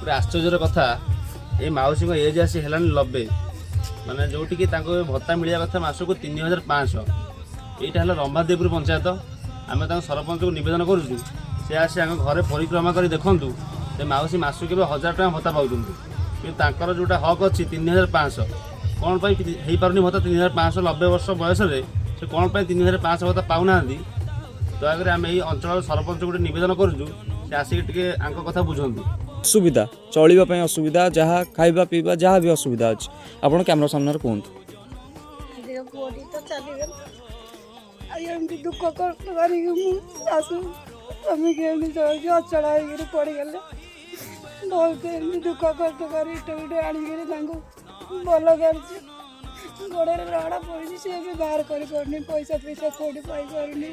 गोटे आश्चर्यर कथा ये मौसी एज आसी है 90 माने जोटि कि भत्ता मिलिया कथा मासक 3500 यहाँ है रंभादेवपुर पंचायत आम सरपंच को नवेदन करुँ सी आसी घरे परिक्रमा कर देखूँ से मौसी मासक के 1000 टका भत्ता पाँच कि जोटा हक अच्छी 3500 कौन हो पारनी भत्ता 3500 90 वर्ष बयस से कौन 3500 भत्ता पाऊना दयाकोरी आम यही अंचल सरपंच गोटे नवेदन करुँ से आसिक टे कथा बुझंतु असुविधा चलवाई असुविधा जहाँ खाଇବା पीवा जहाँ भी असुविधा अच्छी आप कैमरा सामने कहतु दुख कष्ट करसु स्वामी के अचड़ा पड़गले बहुत दुख कष्ट कर इटे आणिक भल कर गोड़े रड़ा पड़ी सी भी बाहर कर पैसा पैसा कौटी पाई पारनी